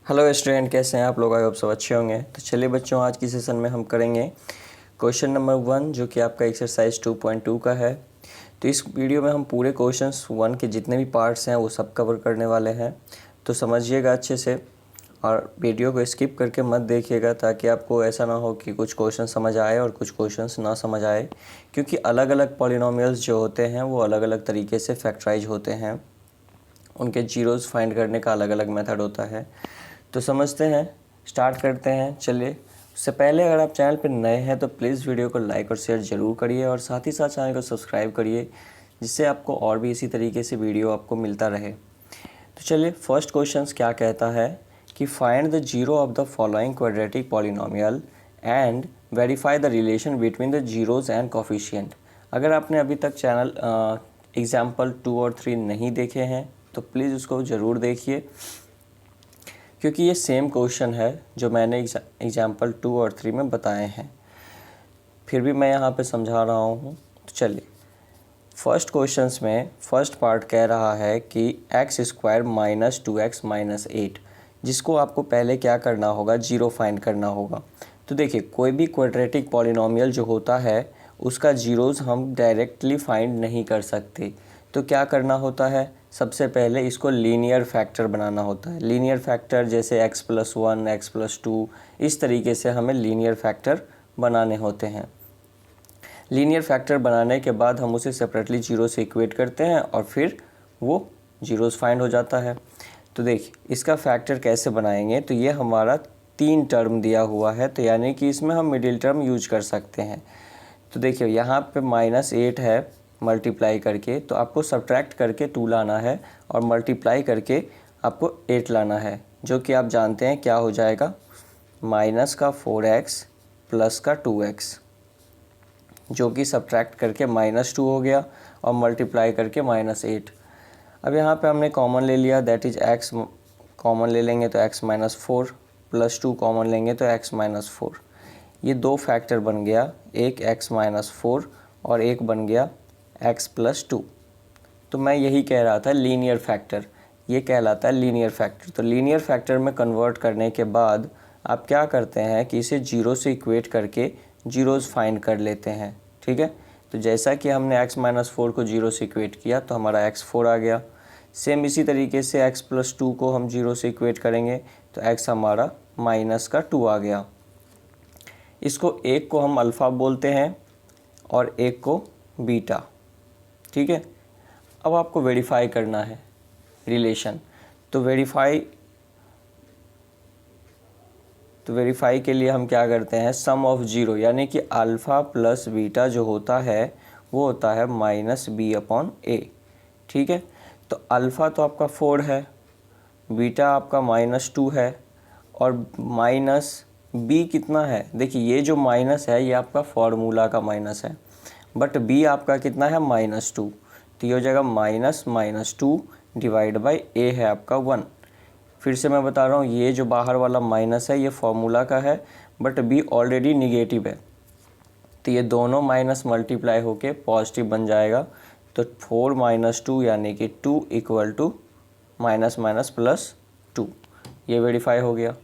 Hello student, कैसे हैं आप लोग? आई होप सब अच्छे होंगे। तो चलिए बच्चों, आज की सेशन में हम करेंगे क्वेश्चन नंबर 1, जो कि आपका एक्सरसाइज 2.2 का है। तो इस वीडियो में हम पूरे क्वेश्चंस 1 के जितने भी पार्ट्स हैं वो सब कवर करने वाले हैं। तो समझिएगा अच्छे से और वीडियो को स्किप करके मत देखिएगा, ताकि आपको ऐसा ना हो कि कुछ क्वेश्चन समझ आए और कुछ क्वेश्चंस ना समझ आए, क्योंकि अलग अलग पॉलिनोमियल्स जो होते हैं वो अलग अलग तरीके से फैक्टराइज होते हैं। उनके जीरोज़ फाइंड करने का अलग अलग मेथड होता है। तो समझते हैं, स्टार्ट करते हैं। चलिए, उससे पहले अगर आप चैनल पर नए हैं तो प्लीज़ वीडियो को लाइक और शेयर ज़रूर करिए, और साथ ही साथ चैनल को सब्सक्राइब करिए, जिससे आपको और भी इसी तरीके से वीडियो आपको मिलता रहे। तो चलिए, फर्स्ट क्वेश्चन क्या कहता है कि find the zero of the following quadratic polynomial and verify the relation between the zeros and coefficient. अगर आपने अभी तक चैनल एग्जाम्पल 2 और 3 नहीं देखे हैं तो प्लीज़ उसको ज़रूर देखिए, क्योंकि ये सेम क्वेश्चन है जो मैंने एग्जाम्पल 2 और 3 में बताए हैं। फिर भी मैं यहाँ पे समझा रहा हूँ। तो चलिए, फर्स्ट क्वेश्चंस में फर्स्ट पार्ट कह रहा है कि x square minus 2x minus 8, जिसको आपको पहले क्या करना होगा, जीरो फाइंड करना होगा। तो देखिए, कोई भी क्वाड्रेटिक पॉलिनोमियल जो होता है उसका जीरोज़ हम डायरेक्टली फाइंड नहीं कर सकते। तो क्या करना होता है, सबसे पहले इसको लीनियर फैक्टर बनाना होता है। लीनियर फैक्टर जैसे x+1, x+2, इस तरीके से हमें लीनियर फैक्टर बनाने होते हैं। लीनियर फैक्टर बनाने के बाद हम उसे सेपरेटली जीरो से इक्वेट करते हैं और फिर वो जीरोज़ फाइंड हो जाता है। तो देखिए, इसका फैक्टर कैसे बनाएंगे। तो ये हमारा 3 टर्म दिया हुआ है, तो यानी कि इसमें हम मिडिल टर्म यूज कर सकते हैं। तो देखिए, यहाँ पे -8 है मल्टीप्लाई करके, तो आपको सब्ट्रैक्ट करके 2 लाना है और मल्टीप्लाई करके आपको 8 लाना है, जो कि आप जानते हैं क्या हो जाएगा, माइनस का 4x प्लस का 2x, जो कि सब्ट्रैक्ट करके -2 हो गया और मल्टीप्लाई करके -8। अब यहाँ पे हमने कॉमन ले लिया, दैट इज़ x कॉमन ले लेंगे तो x-4, प्लस 2 कॉमन लेंगे तो x-4। ये 2 फैक्टर बन गया, एक x-4 और एक बन गया x+2। तो मैं यही कह रहा था, लीनियर फैक्टर, ये कहलाता है लीनियर फैक्टर। तो लीनियर फैक्टर में कन्वर्ट करने के बाद आप क्या करते हैं कि इसे जीरो से इक्वेट करके जीरोज़ फाइंड कर लेते हैं। ठीक है, तो जैसा कि हमने x-4 को जीरो से इक्वेट किया तो हमारा x4 आ गया। सेम इसी तरीके से x+2 को हम जीरो से इक्वेट करेंगे तो x हमारा -2 आ गया। इसको एक को हम अल्फ़ा बोलते हैं और एक को बीटा। ठीक है, अब आपको वेरीफाई करना है रिलेशन। तो वेरीफाई के लिए हम क्या करते हैं, सम ऑफ जीरो, यानी कि अल्फ़ा प्लस बीटा जो होता है वो होता है -b/a। ठीक है, तो अल्फ़ा तो आपका 4 है, बीटा आपका -2 है, और माइनस b कितना है। देखिए, ये जो माइनस है ये आपका फॉर्मूला का माइनस है, बट b आपका कितना है, -2। तो ये हो जाएगा -2 डिवाइड बाई a है आपका 1। फिर से मैं बता रहा हूँ, ये जो बाहर वाला माइनस है ये फॉर्मूला का है, बट b ऑलरेडी निगेटिव है, तो ये दोनों माइनस मल्टीप्लाई होके पॉजिटिव बन जाएगा। तो 4 - 2 यानी कि 2 = -+ 2, ये वेरीफाई हो गया।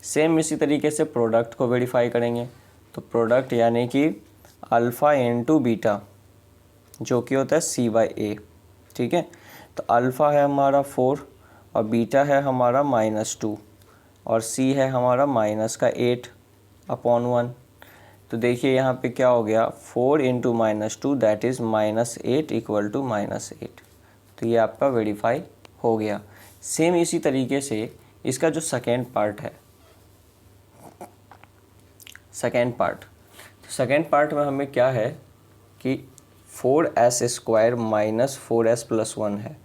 सेम इसी तरीके से प्रोडक्ट को वेरीफाई करेंगे। तो प्रोडक्ट यानी कि अल्फ़ा इंटू बीटा, जो कि होता है c/a। ठीक है, तो अल्फ़ा है हमारा 4 और बीटा है हमारा -2 और c है हमारा -8/1। तो देखिए यहाँ पे क्या हो गया, 4 × -2 दैट इज़ -8 = -8। तो ये आपका वेरीफाई हो गया। सेम इसी तरीके से इसका जो सेकेंड पार्ट है, सेकेंड पार्ट में हमें क्या है कि 4s² - 4s+1 है।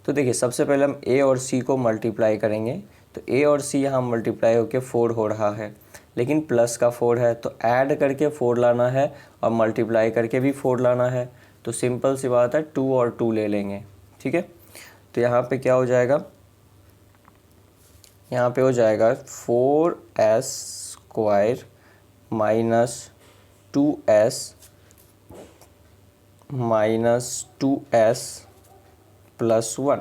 तो देखिए, सबसे पहले हम a और c को मल्टीप्लाई करेंगे। तो a और c यहाँ मल्टीप्लाई होकर 4 हो रहा है, लेकिन प्लस का 4 है तो ऐड करके 4 लाना है और मल्टीप्लाई करके भी 4 लाना है। तो सिंपल सी बात है, 2 और 2 ले लेंगे। ठीक है, तो यहाँ पे क्या हो जाएगा, यहाँ पे हो जाएगा 4s² - 2s - 2s+1।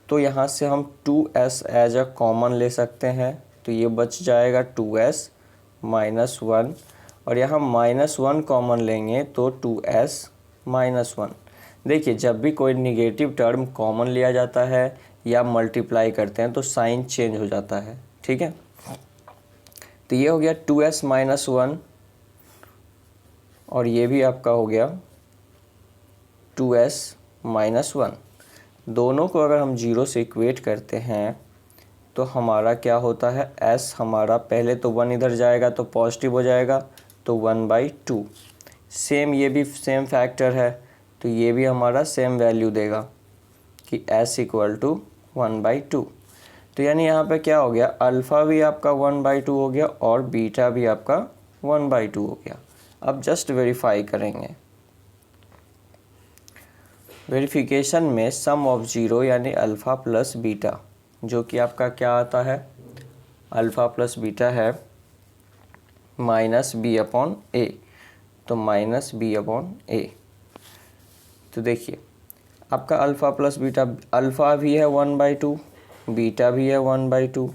तो यहाँ से हम 2s एज अ कॉमन ले सकते हैं, तो ये बच जाएगा 2s माइनस 1, और यहाँ -1 कॉमन लेंगे तो 2s माइनस 1। देखिए जब भी कोई निगेटिव टर्म कॉमन लिया जाता है या मल्टीप्लाई करते हैं तो साइन चेंज हो जाता है, ठीक है। तो ये हो गया 2s माइनस 1, और ये भी आपका हो गया 2s माइनस 1। दोनों को अगर हम 0 से इक्वेट करते हैं तो हमारा क्या होता है, s हमारा पहले तो 1 इधर जाएगा तो पॉजिटिव हो जाएगा, तो 1/2। सेम ये भी सेम फैक्टर है, तो ये भी हमारा सेम वैल्यू देगा कि s इक्वल टू 1/2। तो यानी यहाँ पे क्या हो गया, अल्फ़ा भी आपका 1/2 हो गया और बीटा भी आपका 1/2 हो गया। अब जस्ट वेरीफाई करेंगे। वेरिफिकेशन में सम ऑफ 0 यानी अल्फ़ा प्लस बीटा, जो कि आपका क्या आता है, अल्फ़ा प्लस बीटा है -b/a, तो -b/a। तो देखिए आपका अल्फ़ा प्लस बीटा, अल्फ़ा भी है 1/2, बीटा भी है 1/2,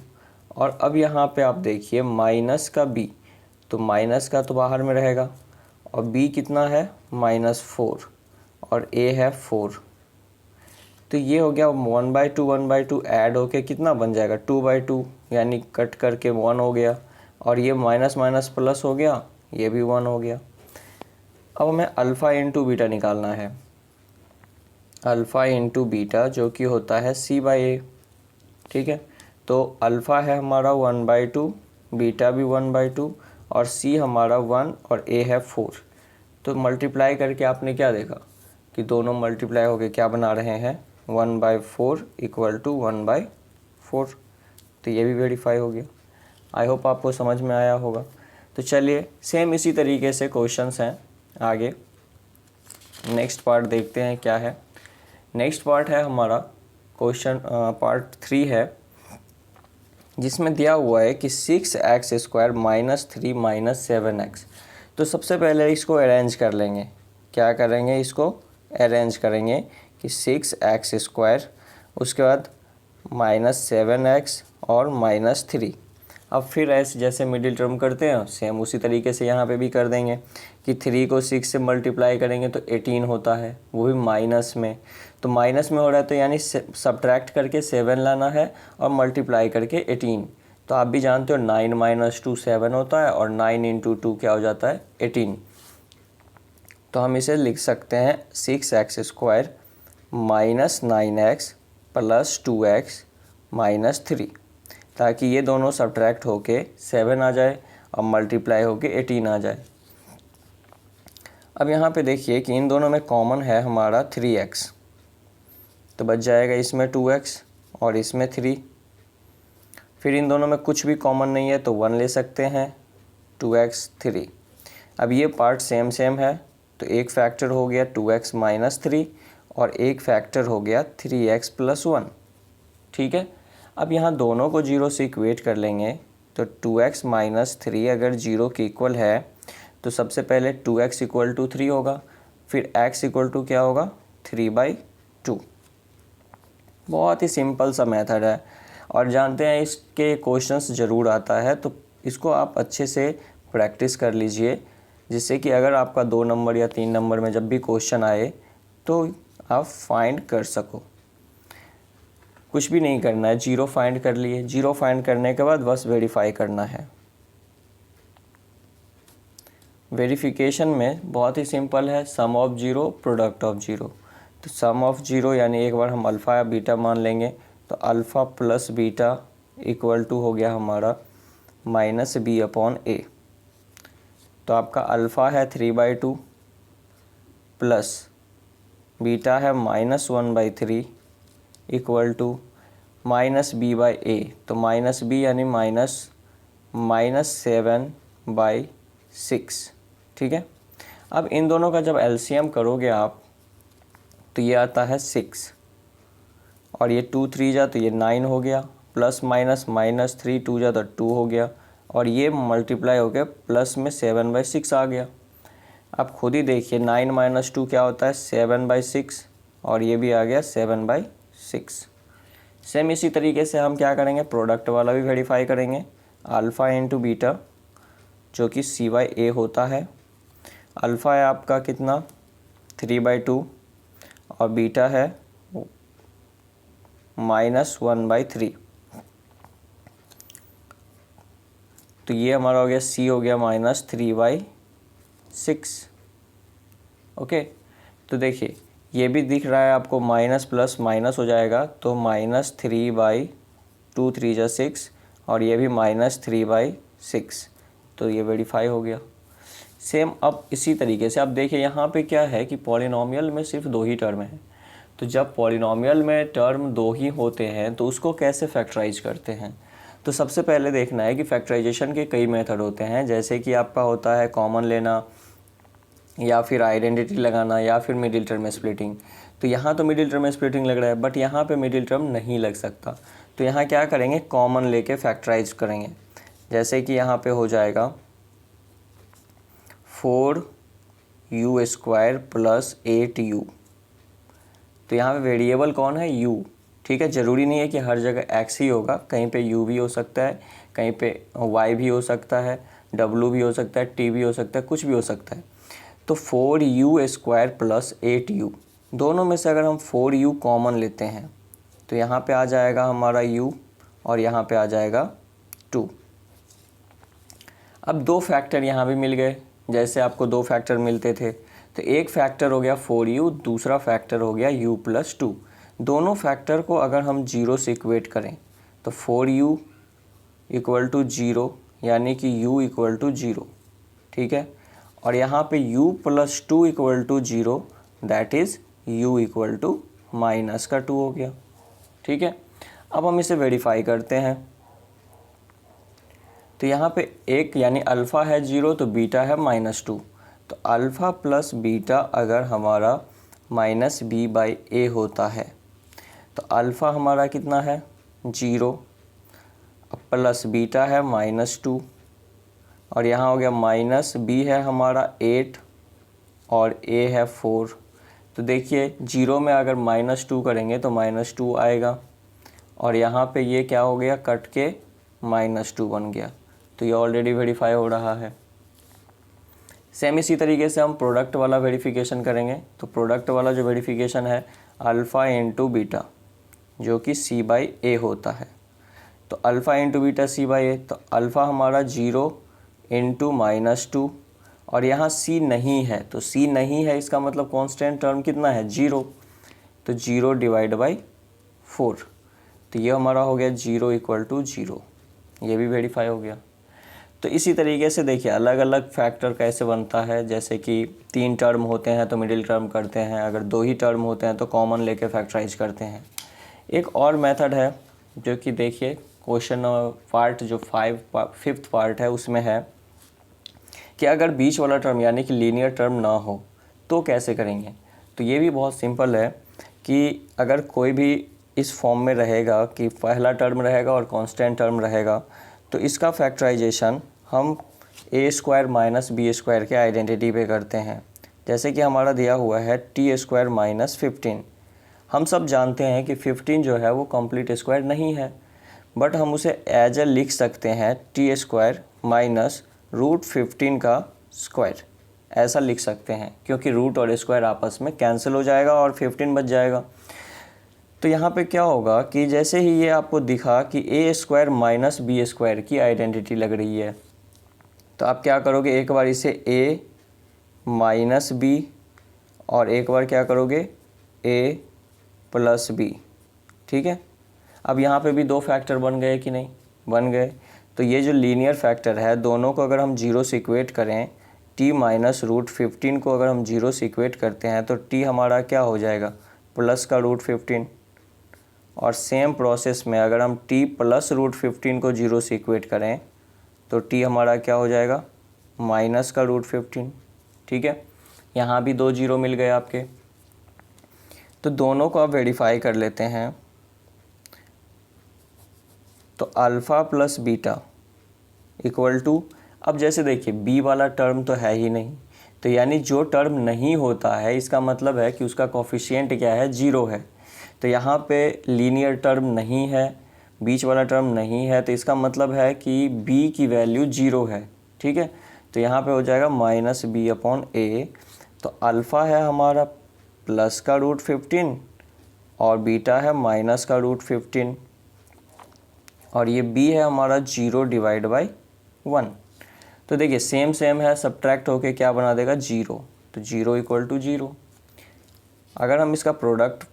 और अब यहाँ पे आप देखिए माइनस का b, तो माइनस का तो बाहर में रहेगा, और b कितना है -4, और a है 4। तो ये हो गया 1/2 ऐड होके कितना बन जाएगा 2/2, यानी कट करके 1 हो गया, और ये माइनस माइनस प्लस हो गया, ये भी 1 हो गया। अब हमें अल्फ़ा इंटू बीटा निकालना है, अल्फ़ा इंटू बीटा जो कि होता है c/a, ठीक है। तो अल्फ़ा है हमारा 1/2, बीटा भी 1/2, और c हमारा 1 और a है 4। तो मल्टीप्लाई करके आपने क्या देखा कि दोनों मल्टीप्लाई होके क्या बना रहे हैं, 1/4 इक्वल टू 1/4। तो ये भी वेरीफाई हो गया। आई होप आपको समझ में आया होगा। तो चलिए सेम इसी तरीके से क्वेश्चंस हैं आगे। नेक्स्ट पार्ट देखते हैं क्या है। नेक्स्ट पार्ट है हमारा क्वेश्चन पार्ट 3 है, जिसमें दिया हुआ है कि 6x² -3 -7x। तो सबसे पहले इसको अरेंज कर लेंगे। क्या करेंगे, इसको अरेंज करेंगे कि 6x², उसके बाद -7x और -3। अब फिर ऐसे जैसे मिडिल टर्म करते हैं सेम उसी तरीके से यहाँ पे भी कर देंगे कि 3 को 6 से मल्टीप्लाई करेंगे तो 18 होता है, वो भी माइनस में। तो माइनस में हो रहा है तो यानी सब्ट्रैक्ट करके 7 लाना है और मल्टीप्लाई करके 18। तो आप भी जानते हो 9 - 2 7 होता है, और 9 × 2 क्या हो जाता है 18। तो हम इसे लिख सकते हैं 6x² -9x + 2x -3, ताकि ये दोनों सब्ट्रैक्ट होके 7 आ जाए और मल्टीप्लाई होके 18 आ जाए। अब यहाँ पे देखिए कि इन दोनों में कॉमन है हमारा 3x, तो बच जाएगा इसमें 2x और इसमें 3। फिर इन दोनों में कुछ भी कॉमन नहीं है तो 1 ले सकते हैं, 2x 3। अब ये पार्ट सेम सेम है, तो एक फैक्टर हो गया 2x - 3 और एक फैक्टर हो गया 3x + 1, ठीक है। अब यहाँ दोनों को 0 से इक्वेट कर लेंगे, तो 2x - 3 अगर 0 के इक्वल है तो सबसे पहले 2x = 3 होगा, फिर x = क्या होगा 3/2। बहुत ही सिंपल सा मेथड है, और जानते हैं इसके क्वेश्चंस ज़रूर आता है, तो इसको आप अच्छे से प्रैक्टिस कर लीजिए, जिससे कि अगर आपका 2 नंबर या 3 नंबर में जब भी क्वेश्चन आए तो आप फाइंड कर सको। कुछ भी नहीं करना है, 0 फाइंड कर लिए, 0 फाइंड करने के बाद बस वेरीफाई करना है। वेरिफिकेशन में बहुत ही सिंपल है, सम ऑफ 0 प्रोडक्ट ऑफ 0। तो सम ऑफ 0 यानी एक बार हम अल्फ़ा या बीटा मान लेंगे, तो alpha plus beta equal to हो गया हमारा -b/a। तो आपका अल्फ़ा है 3/2 प्लस बीटा है -1/3 इक्वल टू -b/a। तो -b यानी -7/6, ठीक है। अब इन दोनों का जब एलसीएम करोगे आप तो ये आता है 6, और ये 2 3 जा तो ये 9 हो गया, प्लस माइनस -3 2 जा तो 2 हो गया, और ये मल्टीप्लाई हो गया प्लस में 7/6 आ गया। आप खुद ही देखिए 9 - 2 क्या होता है 7/6, और ये भी आ गया 7/6। सेम इसी तरीके से हम क्या करेंगे, प्रोडक्ट वाला भी वेरीफाई करेंगे। अल्फ़ा इंटू बीटा जो कि CA होता है। अल्फ़ा है आपका कितना 3/2 और बीटा है -1/3। तो ये हमारा हो गया C हो गया -3/6। ओके, तो देखिए ये भी दिख रहा है आपको, माइनस प्लस माइनस हो जाएगा तो -3/2 3 जा 6 और ये भी -3/6। तो ये वेरीफाई हो गया। सेम अब इसी तरीके से अब देखिए यहाँ पे क्या है कि पॉलिनॉमियल में सिर्फ 2 ही टर्म हैं। तो जब पॉलिनॉमियल में टर्म 2 ही होते हैं तो उसको कैसे फैक्टराइज करते हैं। तो सबसे पहले देखना है कि फैक्टराइजेशन के कई मेथड होते हैं, जैसे कि आपका होता है कॉमन लेना या फिर आइडेंटिटी लगाना या फिर मिडिल टर्म स्प्लिटिंग। तो यहाँ तो मिडिल टर्म स्प्लिटिंग लग रहा है बट यहाँ पे मिडिल टर्म नहीं लग सकता। तो यहाँ क्या करेंगे, कॉमन लेके फैक्टराइज करेंगे। जैसे कि यहाँ पे हो जाएगा 4u² + 8u। तो यहाँ पे वेरिएबल कौन है, u। ठीक है, ज़रूरी नहीं है कि हर जगह x ही होगा, कहीं पे u भी हो सकता है, कहीं पे y भी हो सकता है, w भी हो सकता है, t भी हो सकता है, कुछ भी हो सकता है। तो 4u² + 8u, दोनों में से अगर हम 4u कॉमन लेते हैं तो यहाँ पे आ जाएगा हमारा u और यहाँ पे आ जाएगा 2। अब 2 फैक्टर यहाँ भी मिल गए, जैसे आपको 2 फैक्टर मिलते थे। तो एक फैक्टर हो गया 4u, दूसरा फैक्टर हो गया u + 2। दोनों फैक्टर को अगर हम 0 से इक्वेट करें तो 4u = 0 यानी कि u = 0। ठीक है, और यहाँ पे u + 2 = 0, दैट इज़ u = -2 हो गया। ठीक है, अब हम इसे वेरीफाई करते हैं। तो यहाँ पे एक यानी अल्फ़ा है 0 तो बीटा है -2। तो अल्फ़ा + बीटा अगर हमारा -b/a होता है तो अल्फ़ा हमारा कितना है 0 प्लस बीटा है -2 और यहाँ हो गया -b है हमारा 8 और a है 4। तो देखिए 0 में अगर -2 करेंगे तो -2 आएगा और यहाँ पे ये क्या हो गया, कट के -2 बन गया। तो ये ऑलरेडी वेरीफाई हो रहा है। सेम इसी तरीके से हम प्रोडक्ट वाला वेरिफिकेशन करेंगे। तो प्रोडक्ट वाला जो वेरिफिकेशन है अल्फ़ा इंटू बीटा जो कि CA होता है। तो अल्फ़ा इंटू बीटा CA, तो अल्फ़ा हमारा 0 इंटू -2 और यहाँ C नहीं है। तो C नहीं है इसका मतलब कांस्टेंट टर्म कितना है 0। तो 0/4। तो ये हमारा हो गया 0 = 0। ये भी वेरीफाई हो गया। तो इसी तरीके से देखिए अलग अलग फैक्टर कैसे बनता है। जैसे कि 3 टर्म होते हैं तो मिडिल टर्म करते हैं, अगर 2 ही टर्म होते हैं तो कॉमन लेके फैक्टराइज करते हैं। एक और मेथड है जो कि देखिए क्वेश्चन पार्ट जो 5th पार्ट है उसमें है कि अगर बीच वाला टर्म यानी कि लीनियर टर्म ना हो तो कैसे करेंगे। तो ये भी बहुत सिंपल है कि अगर कोई भी इस फॉर्म में रहेगा कि पहला टर्म रहेगा और कांस्टेंट टर्म रहेगा तो इसका फैक्टराइजेशन हम a² - b² के आइडेंटिटी पे करते हैं। जैसे कि हमारा दिया हुआ है t² - 15। हम सब जानते हैं कि 15 जो है वो कंप्लीट स्क्वायर नहीं है, बट हम उसे एज ए लिख सकते हैं t² - √15 का स्क्वायर, ऐसा लिख सकते हैं क्योंकि रूट और स्क्वायर आपस में कैंसिल हो जाएगा और 15 बच जाएगा। तो यहाँ पे क्या होगा कि जैसे ही ये आपको दिखा कि a² - b² की आइडेंटिटी लग रही है तो आप क्या करोगे, एक बार इसे a - b और एक बार क्या करोगे a + b। ठीक है, अब यहाँ पे भी 2 फैक्टर बन गए कि नहीं, बन गए। तो ये जो लीनियर फैक्टर है दोनों को अगर हम 0 से इक्वेट करें, t - √15 को अगर हम 0 से इक्वेट करते हैं तो t हमारा क्या हो जाएगा प्लस का √15। और सेम प्रोसेस में अगर हम t + √15 को 0 से इक्वेट करें तो t हमारा क्या हो जाएगा माइनस का √15। ठीक है, यहाँ भी 2 0 मिल गए आपके। तो दोनों को आप वेरीफाई कर लेते हैं। तो अल्फ़ा + बीटा = अब जैसे देखिए b वाला टर्म तो है ही नहीं, तो यानी जो टर्म नहीं होता है इसका मतलब है कि उसका कोफिशिएंट क्या है 0 है। तो यहाँ पे लीनियर टर्म नहीं है, बीच वाला टर्म नहीं है, तो इसका मतलब है कि b की वैल्यू 0 है। ठीक है, तो यहाँ पे हो जाएगा -b/a। तो अल्फ़ा है हमारा प्लस का √15 और बीटा है माइनस का √15 और ये b है हमारा 0/1। तो देखिए सेम सेम है, सब्ट्रैक्ट होके क्या बना देगा 0, तो 0 = 0। अगर हम इसका प्रोडक्ट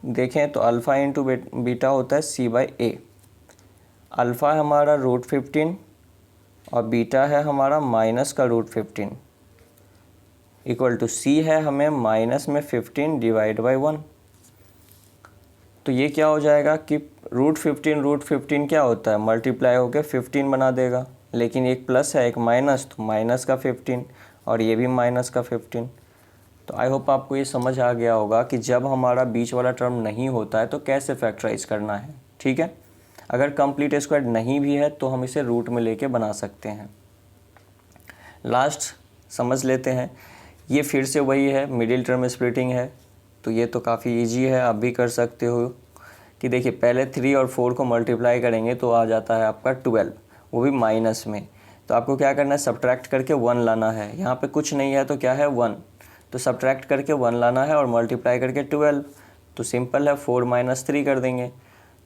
देखें तो अल्फ़ा इंटू बीटा होता है c/a। अल्फ़ा है हमारा √15 और बीटा है हमारा माइनस का √15 इक्वल टू c है हमें माइनस में 15/1। तो ये क्या हो जाएगा कि √15 क्या होता है, मल्टीप्लाई होकर 15 बना देगा, लेकिन एक प्लस है एक माइनस, तो माइनस का 15 और ये भी माइनस का 15। तो आई होप आपको ये समझ आ गया होगा कि जब हमारा बीच वाला टर्म नहीं होता है तो कैसे फैक्टराइज करना है। ठीक है, अगर कंप्लीट स्क्वायर नहीं भी है तो हम इसे रूट में लेके बना सकते हैं। लास्ट समझ लेते हैं, ये फिर से वही है, मिडिल टर्म स्प्लिटिंग है। तो ये तो काफ़ी इजी है, आप भी कर सकते हो कि देखिए पहले 3 और 4 को मल्टीप्लाई करेंगे तो आ जाता है आपका 12, वो भी माइनस में। तो आपको क्या करना है, सब्ट्रैक्ट करके 1 लाना है। यहाँ पे कुछ नहीं है तो क्या है 1, तो सब्ट्रैक्ट करके 1 लाना है और मल्टीप्लाई करके 12। तो सिंपल है, 4 - 3 कर देंगे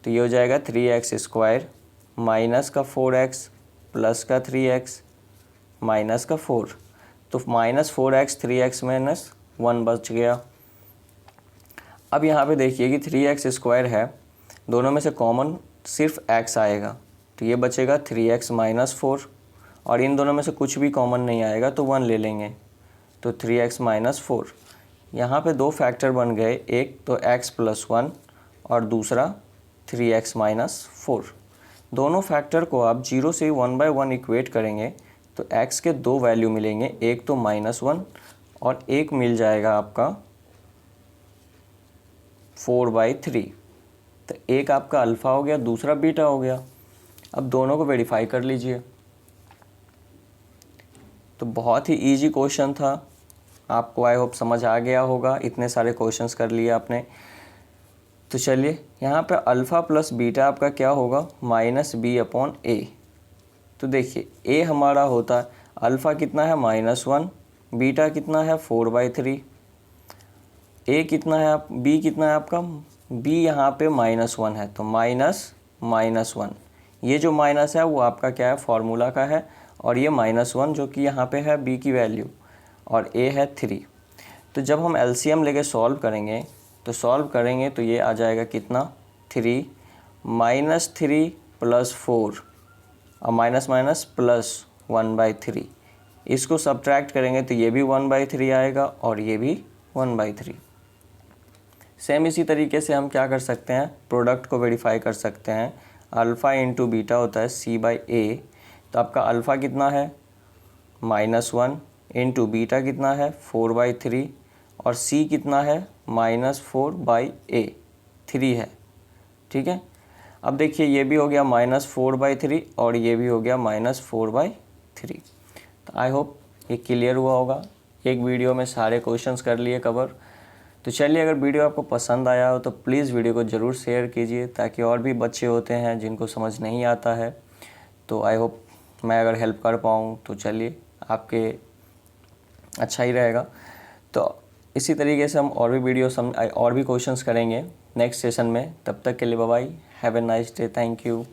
तो ये हो जाएगा 3x² माइनस का 4x प्लस का 3x माइनस का 4। तो -4x 3x - 1 बच गया। अब यहाँ पे देखिए कि 3x² है, दोनों में से कॉमन सिर्फ x आएगा, तो ये बचेगा 3x - 4 और इन दोनों में से कुछ भी कॉमन नहीं आएगा तो 1 ले लेंगे, तो 3x - 4। यहाँ पे दो फैक्टर बन गए, एक तो x + 1 और दूसरा 3x - 4। दोनों फैक्टर को आप 0 से 1/1 इक्वेट करेंगे तो x के दो वैल्यू मिलेंगे, एक तो -1 और एक मिल जाएगा आपका 4/3। तो एक आपका अल्फ़ा हो गया, दूसरा बीटा हो गया। अब दोनों को वेरीफाई कर लीजिए। तो बहुत ही इजी क्वेश्चन था, आपको आई होप समझ आ गया होगा, इतने सारे क्वेश्चंस कर लिए आपने। तो चलिए यहाँ पे अल्फ़ा प्लस बीटा आपका क्या होगा, -b/a। तो देखिए a हमारा होता है, अल्फ़ा कितना है -1, बीटा कितना है 4/3, a कितना है b कितना है आपका, b यहाँ पे -1 है तो -1। ये जो माइनस है वो आपका क्या है, फार्मूला का है, और ये -1 जो कि यहाँ पे है b की वैल्यू और a है 3। तो जब हम LCM लेके सॉल्व करेंगे तो ये आ जाएगा कितना 3 -3 + 4 और माइनस माइनस प्लस 1/3। इसको सब्ट्रैक्ट करेंगे तो ये भी 1/3 आएगा और ये भी 1/3। सेम इसी तरीके से हम क्या कर सकते हैं, प्रोडक्ट को वेरीफाई कर सकते हैं। अल्फ़ा इंटू बीटा होता है c/a, तो आपका अल्फ़ा कितना है -1 इंटू बीटा कितना है 4/3 और c कितना है -4/a 3 है। ठीक है, अब देखिए ये भी हो गया -4/3 और ये भी हो गया -4/3। तो आई होप ये क्लियर हुआ होगा, एक वीडियो में सारे क्वेश्चंस कर लिए कवर। तो चलिए, अगर वीडियो आपको पसंद आया हो तो प्लीज़ वीडियो को ज़रूर शेयर कीजिए, ताकि और भी बच्चे होते हैं जिनको समझ नहीं आता है। तो आई होप मैं अगर हेल्प कर पाऊँ तो चलिए आपके अच्छा ही रहेगा। तो इसी तरीके से हम और भी और भी क्वेश्चंस करेंगे नेक्स्ट सेशन में। तब तक के लिए bye bye, have a nice day, thank you.